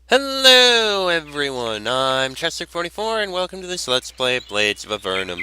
Hello everyone, I'm Chester44 and welcome to this Let's Play Blades of Avernum.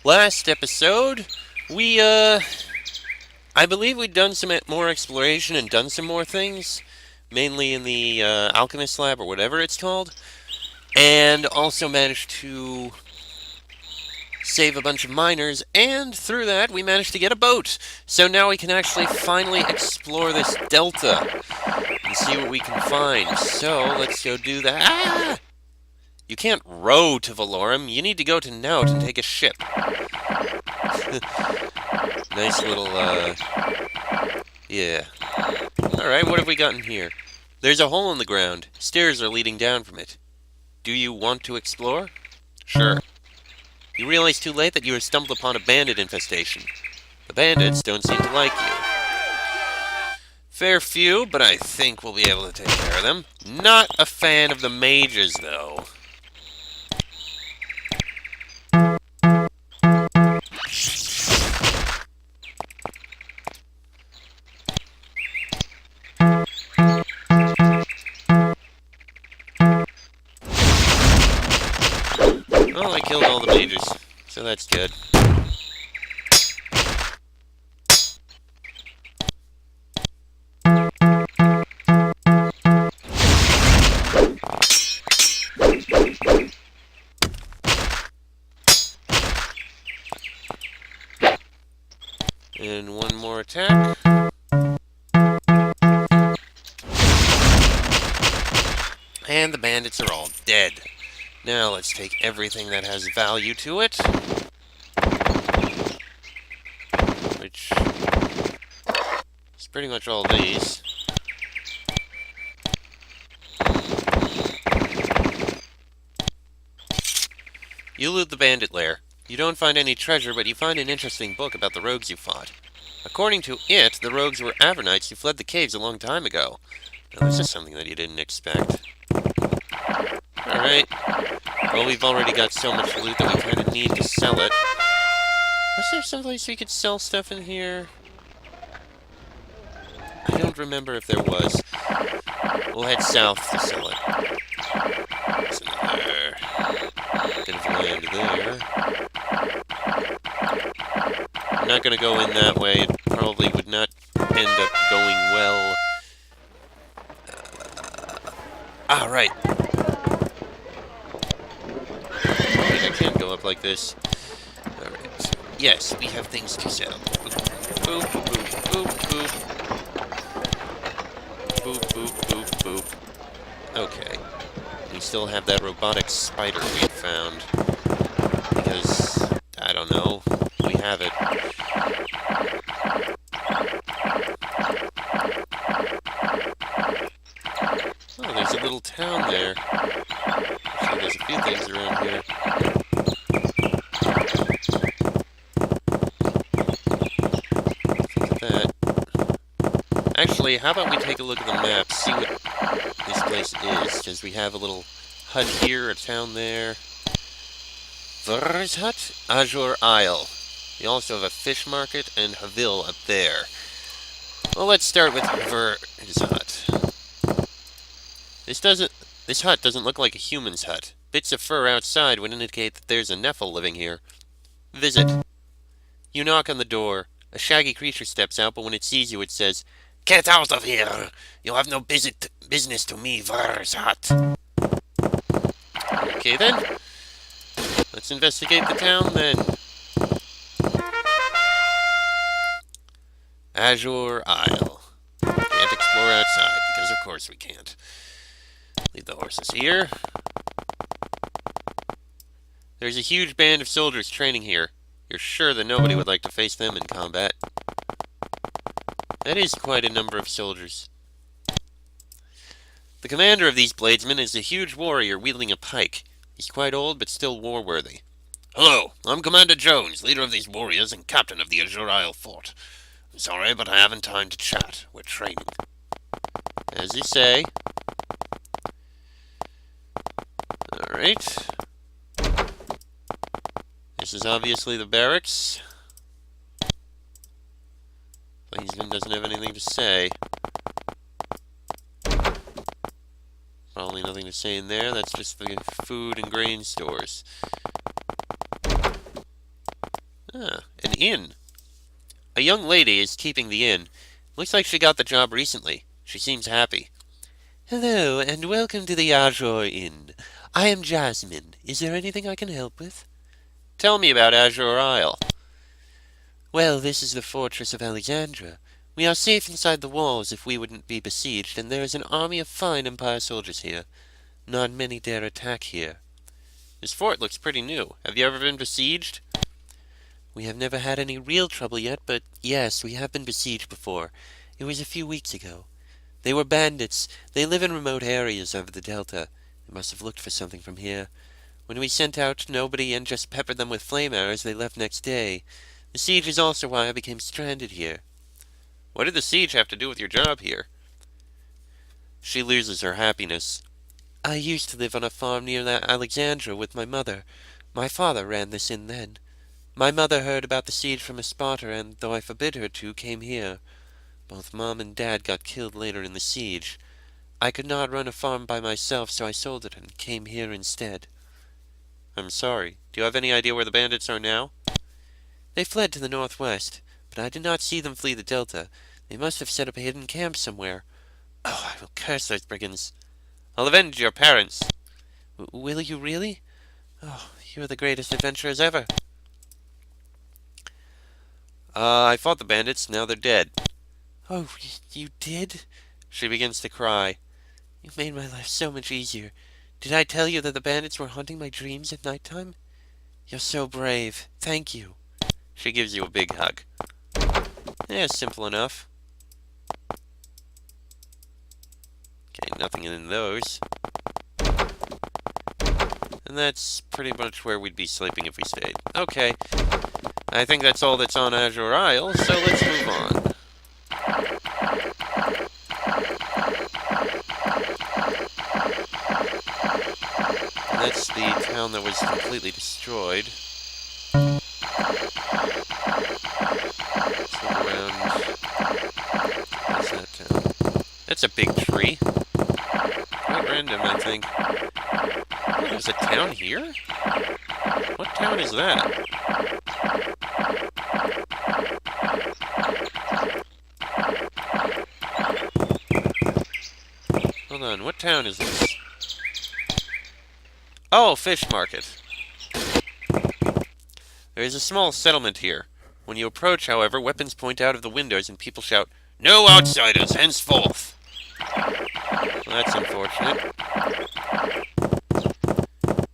Last episode, I believe we'd done some more exploration and done some more things, mainly in the Alchemist Lab or whatever it's called, and also managed to save a bunch of miners, and through that we managed to get a boat. So now we can actually finally explore this delta and see what we can find. So let's go do that. Ah! You can't row to Valorum. You need to go to Nout and take a ship. Nice little, yeah. Alright, what have we got in here? There's a hole in the ground. Stairs are leading down from it. Do you want to explore? Sure. You realize too late that you have stumbled upon a bandit infestation. The bandits don't seem to like you. Fair few, but I think we'll be able to take care of them. Not a fan of the mages, though. Well, I killed all the mages, so that's good. And one more attack. And the bandits are all dead. Now let's take everything that has value to it. Which is pretty much all these. You loot the bandit lair. You don't find any treasure, but you find an interesting book about the rogues you fought. According to it, the rogues were Avernites who fled the caves a long time ago. Now, this is something that you didn't expect. Alright. Well, we've already got so much loot that we kind of need to sell it. Was there someplace we could sell stuff in here? I don't remember if there was. We'll head south to sell it. There's another bit of land there. I'm not going to go in that way. It probably would not end up going well. Right. Wait, I can't go up like this. Alright. Yes, we have things to sell. Boop, boop, boop, boop, boop. Boop, boop, boop, boop. Okay. We still have that robotic spider we found. Because, I don't know, we have it. Oh, there's a little town there. Actually, there's a few things around here. Look at that. Actually, how about we take a look at the map, see what this place is, because we have a little hut here, a town there. Vr's hut? Azure Isle. We also have a fish market and Havil up there. Well, let's start with Vr's hut. This hut doesn't look like a human's hut. Bits of fur outside would indicate that there's a Nephil living here. Visit. You knock on the door. A shaggy creature steps out, but when it sees you, it says, "Get out of here! You have no business to me, Vr's hut." Okay then. Let's investigate the town then. Azure Isle. Can't explore outside, because of course we can't. Leave the horses here. There's a huge band of soldiers training here. You're sure that nobody would like to face them in combat. That is quite a number of soldiers. The commander of these bladesmen is a huge warrior wielding a pike. He's quite old, but still war-worthy. Hello, I'm Commander Jones, leader of these warriors and captain of the Azure Isle fort. I'm sorry, but I haven't time to chat. We're training. As you say. Alright. This is obviously the barracks. Bladesman doesn't have anything to say. Probably nothing to say in there. That's just the food and grain stores. Ah, an inn. A young lady is keeping the inn. Looks like she got the job recently. She seems happy. Hello, and welcome to the Azure Inn. I am Jasmine. Is there anything I can help with? Tell me about Azure Isle. Well, this is the fortress of Alexandria. We are safe inside the walls if we wouldn't be besieged, and there is an army of fine Empire soldiers here. Not many dare attack here. This fort looks pretty new. Have you ever been besieged? We have never had any real trouble yet, but yes, we have been besieged before. It was a few weeks ago. They were bandits. They live in remote areas over the delta. They must have looked for something from here. When we sent out nobody and just peppered them with flame arrows, they left next day. The siege is also why I became stranded here. What did the siege have to do with your job here? She loses her happiness. I used to live on a farm near Alexandria with my mother. My father ran this inn then. My mother heard about the siege from a spotter, and though I forbid her to, came here. Both Mom and Dad got killed later in the siege. I could not run a farm by myself, so I sold it and came here instead. I'm sorry. Do you have any idea where the bandits are now? They fled to the northwest, but I did not see them flee the delta. They must have set up a hidden camp somewhere. Oh, I will curse those brigands. I'll avenge your parents. Will you really? Oh, you are the greatest adventurers ever. I fought the bandits, now they're dead. Oh, you did? She begins to cry. You made my life so much easier. Did I tell you that the bandits were haunting my dreams at night time? You're so brave. Thank you. She gives you a big hug. Yeah, simple enough. Okay, nothing in those. And that's pretty much where we'd be sleeping if we stayed. Okay. I think that's all that's on Azure Isle, so let's move on. And that's the town that was completely destroyed. Let's look around. What's that town? That's a big tree. Quite random, I think. Oh, there's a town here? What town is that? Hold on, what town is this? Oh, fish market. There is a small settlement here. When you approach, however, weapons point out of the windows and people shout, "No outsiders, henceforth!" Well, that's unfortunate.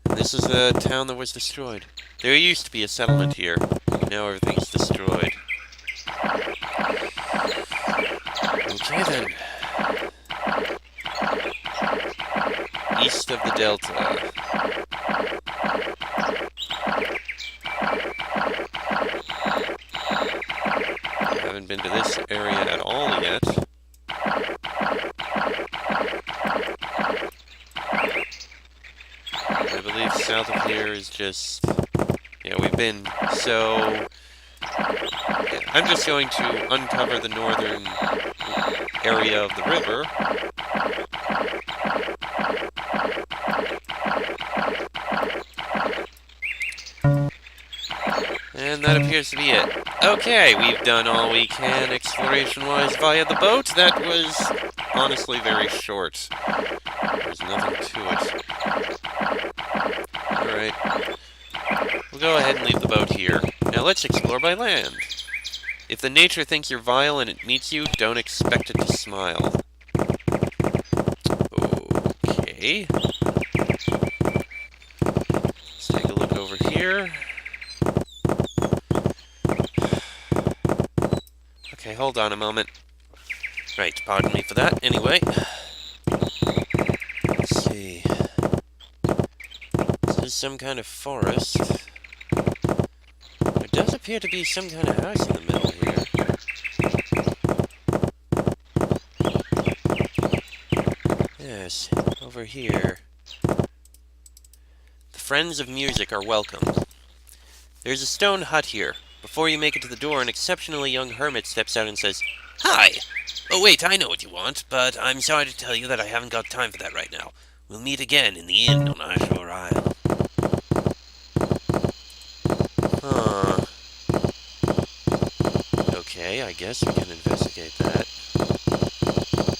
And this is the town that was destroyed. There used to be a settlement here. Now everything is destroyed. Okay then. East of the delta. I haven't been to this area at all yet. I believe south of here is just... Yeah, we've been... So... Yeah, I'm just going to uncover the northern area of the river. And that appears to be it. Okay, we've done all we can exploration-wise via the boat. That was honestly very short. There's nothing to it. Alright. We'll go ahead and leave the boat here. Now let's explore by land. If the nature thinks you're vile and it meets you, don't expect it to smile. Okay. Let's take a look over here. Okay, hold on a moment. Right, pardon me for that. Anyway. Let's see. This is some kind of forest. There does appear to be some kind of house in the middle here. Yes, over here. The friends of music are welcome. There's a stone hut here. Before you make it to the door, an exceptionally young hermit steps out and says, "Hi! Oh wait, I know what you want, but I'm sorry to tell you that I haven't got time for that right now. We'll meet again in the inn on Azure Isle. Huh. Okay, I guess we can investigate that.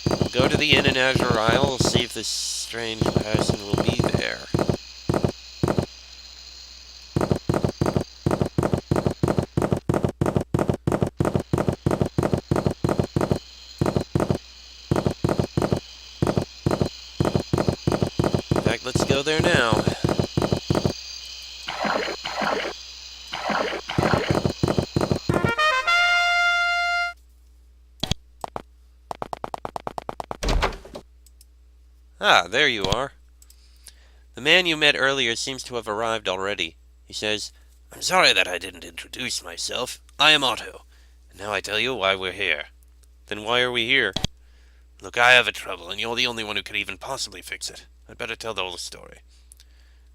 We'll go to the inn in Azure Isle. We'll see if this strange person will be there. In fact, let's go there now. Ah, there you are. The man you met earlier seems to have arrived already. He says, "I'm sorry that I didn't introduce myself. I am Otto. And now I tell you why we're here." Then why are we here? Look, I have a trouble, and you're the only one who could even possibly fix it. I'd better tell the whole story.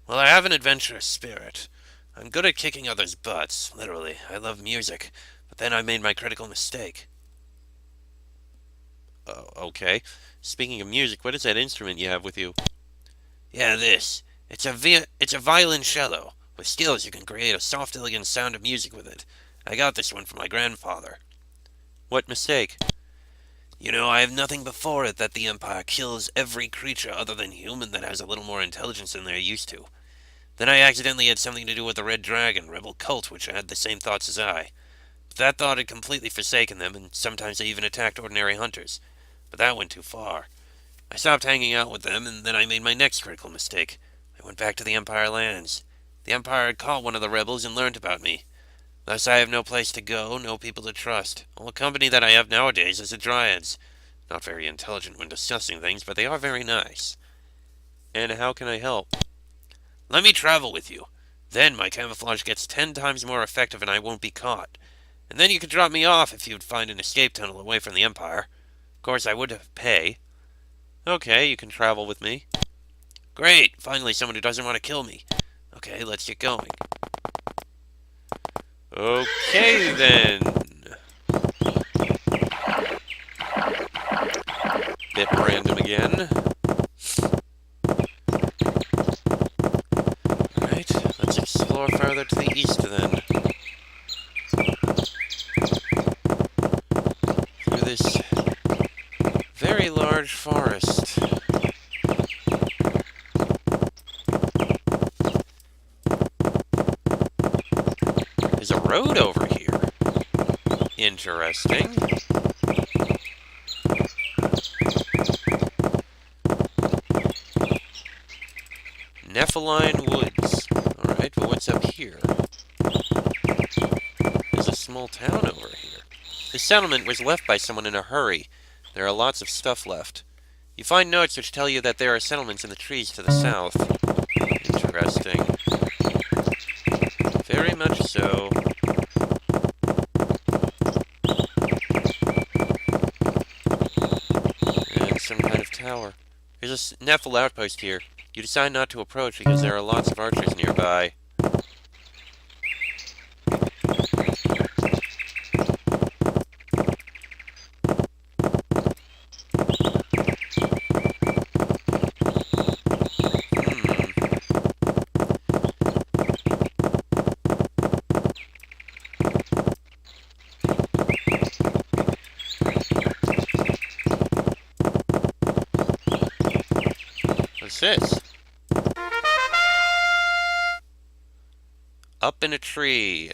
Well, I have an adventurous spirit. I'm good at kicking others' butts, literally. I love music. But then I made my critical mistake. Oh, okay. Speaking of music, what is that instrument you have with you? Yeah, this. It's a violoncello. With skills, you can create a soft, elegant sound of music with it. I got this one from my grandfather. What mistake? You know, I have nothing before it that the Empire kills every creature other than human that has a little more intelligence than they're used to. Then I accidentally had something to do with the Red Dragon, rebel cult, which had the same thoughts as I. But that thought had completely forsaken them, and sometimes they even attacked ordinary hunters. But that went too far. I stopped hanging out with them, and then I made my next critical mistake. I went back to the Empire lands. The Empire had caught one of the rebels and learned about me. Thus I have no place to go, no people to trust. All the company that I have nowadays is the Dryads. Not very intelligent when discussing things, but they are very nice. And how can I help? Let me travel with you. Then my camouflage gets 10 times more effective and I won't be caught. And then you could drop me off if you'd find an escape tunnel away from the Empire. Of course, I would have pay. Okay, you can travel with me. Great! Finally someone who doesn't want to kill me. Okay, let's get going. Okay, then. Bit random again. Alright, let's explore further to the east then. Through this very large forest. There's a road over here. Interesting. Nepheline Woods. Alright, but what's up here? There's a small town over here. This settlement was left by someone in a hurry. There are lots of stuff left. You find notes which tell you that there are settlements in the trees to the south. Interesting. Very much so. And some kind of tower. There's a Nephil outpost here. You decide not to approach because there are lots of archers nearby. What's this? Up in a tree.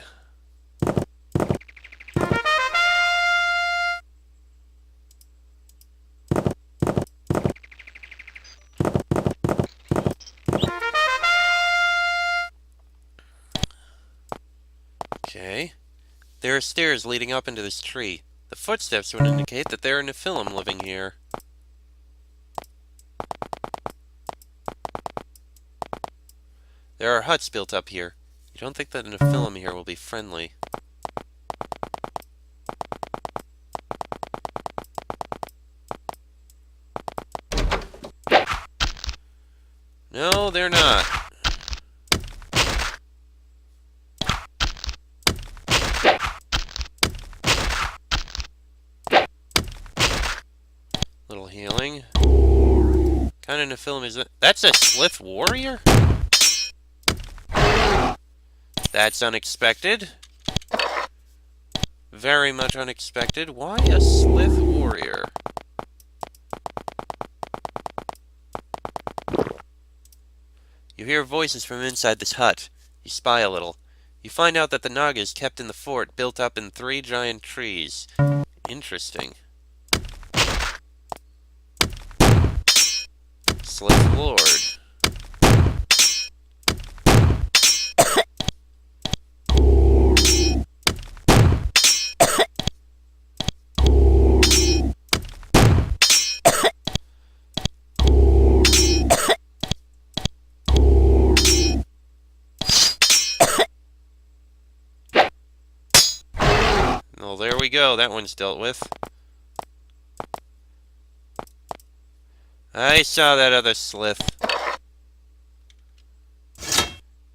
Okay. There are stairs leading up into this tree. The footsteps would indicate that there are Nephilim living here. There are huts built up here. You don't think that a Nephilim here will be friendly. No, they're not. Little healing. Kind kind of film is that? That's a Slith warrior? That's unexpected. Very much unexpected. Why a Slith warrior? You hear voices from inside this hut. You spy a little. You find out that the Naga is kept in the fort, built up in 3 giant trees. Interesting. Slith Lord. Well, there we go. That one's dealt with. I saw that other Slith.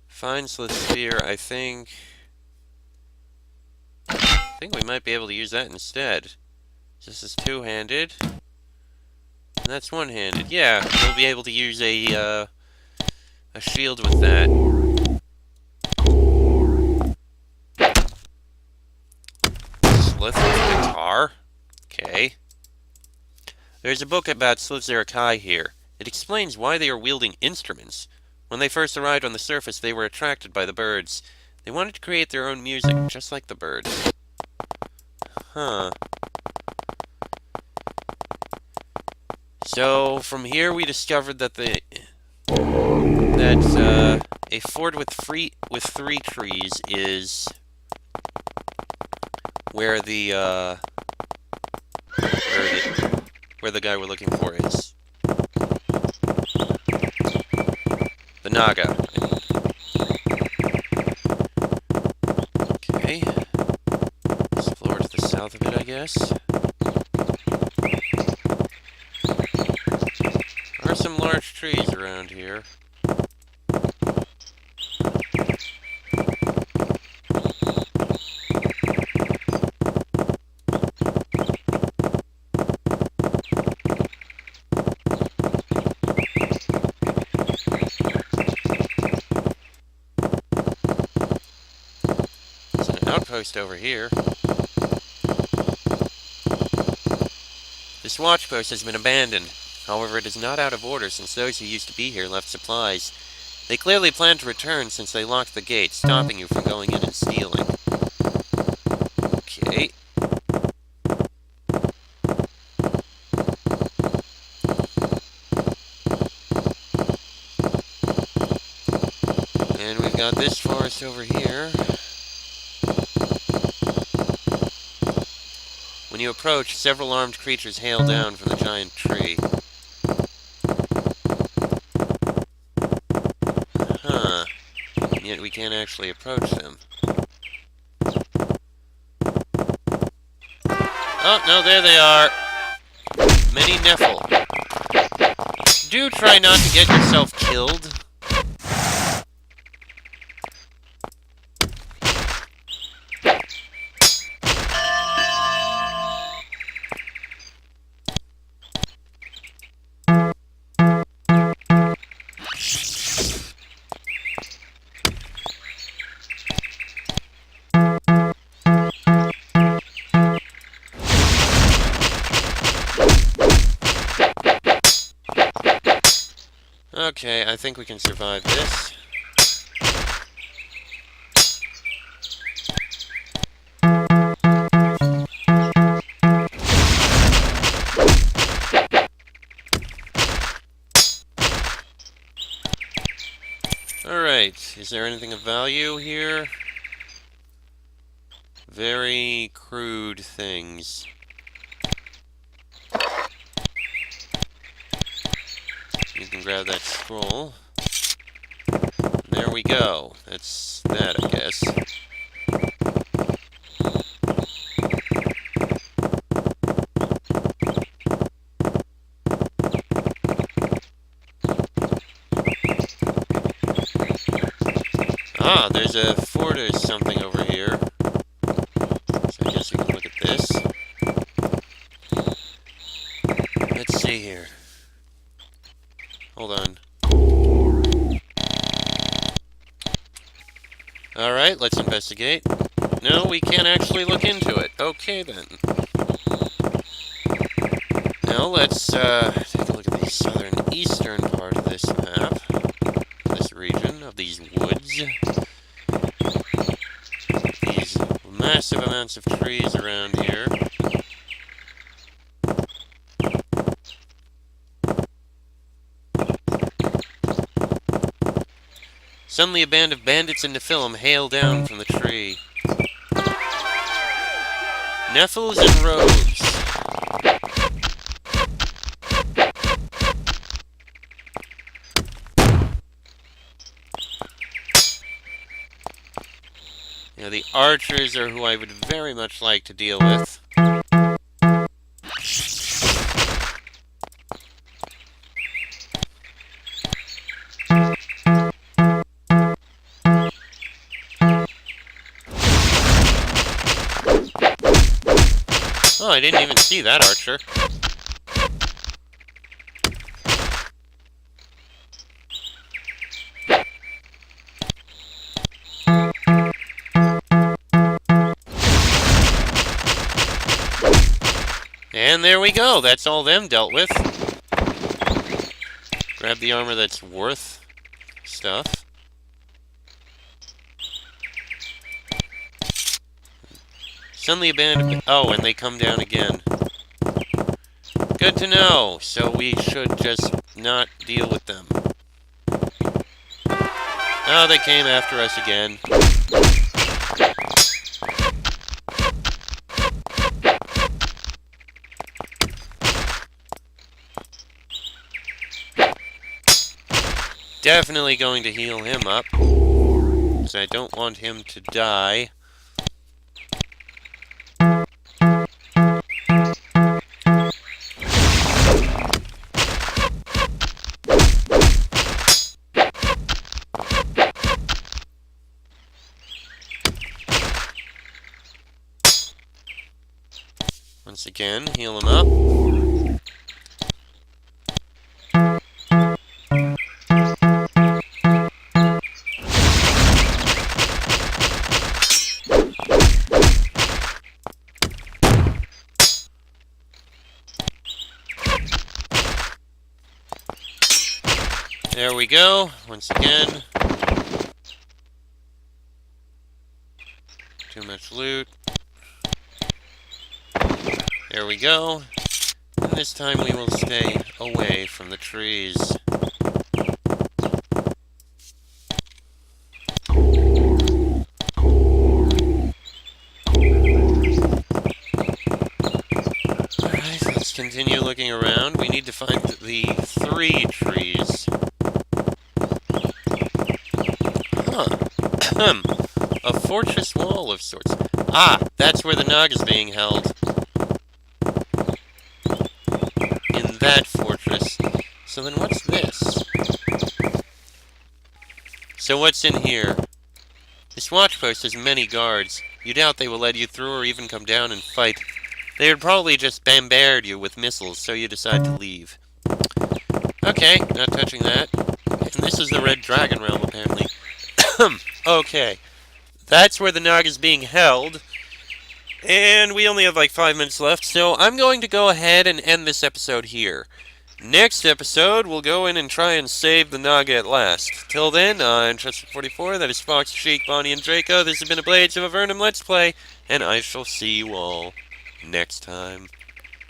Fine Slith Sphere, I think we might be able to use that instead. This is two-handed. And that's one-handed. Yeah, we'll be able to use a shield with that. Slith with guitar. Okay. There's a book about Slith Zerakai here. It explains why they are wielding instruments. When they first arrived on the surface, they were attracted by the birds. They wanted to create their own music, just like the birds. Huh. So, from here we discovered that a fort with 3 trees is where the guy we're looking for is. The Naga. Okay. Explore to the south of it, I guess. There are some large trees around here. Outpost over here. This watchpost has been abandoned. However, it is not out of order since those who used to be here left supplies. They clearly plan to return since they locked the gate, stopping you from going in and stealing. Okay. And we've got this forest over here. When you approach, several armed creatures hail down from the giant tree. Huh. And yet we can't actually approach them. Oh, no, there they are. Many Nephil. Do try not to get yourself killed. Okay, I think we can survive this. Alright, is there anything of value here? Very crude things. You can grab that scroll. There we go. That's that, I guess. Ah, there's a fort or something over here. So I guess we can look at this. Let's see here. Hold on. Alright, let's investigate. No, we can't actually look into it. Okay, then. Now, let's take a look at the southern eastern part of this map. This region of these woods. These massive amounts of trees around here. Suddenly a band of bandits in Nephilim hail down from the tree. Nephils and rogues. Yeah, the archers are who I would very much like to deal with. Oh, I didn't even see that archer. And there we go. That's all them dealt with. Grab the armor that's worth stuff. Suddenly a band of... Oh, and they come down again. Good to know. So we should just not deal with them. Oh, they came after us again. Definitely going to heal him up. Because I don't want him to die. Once again, heal him up. There we go, once again. Too much loot. There we go. And this time we will stay away from the trees. Alright, let's continue looking around. We need to find the 3 trees. Huh. A fortress wall of sorts. Ah, that's where the Nog is being held. In that fortress. So then what's this? So what's in here? This watchpost has many guards. You doubt they will let you through or even come down and fight. They would probably just bombard you with missiles, so you decide to leave. Okay, not touching that. And this is the Red Dragon Realm, apparently. Okay. That's where the Nog is being held. And we only have like 5 minutes left, so I'm going to go ahead and end this episode here. Next episode, we'll go in and try and save the Naga at last. Till then, I'm Trusted44, that is Fox, Sheik, Bonnie, and Draco. This has been a Blades of Avernum Let's Play, and I shall see you all next time.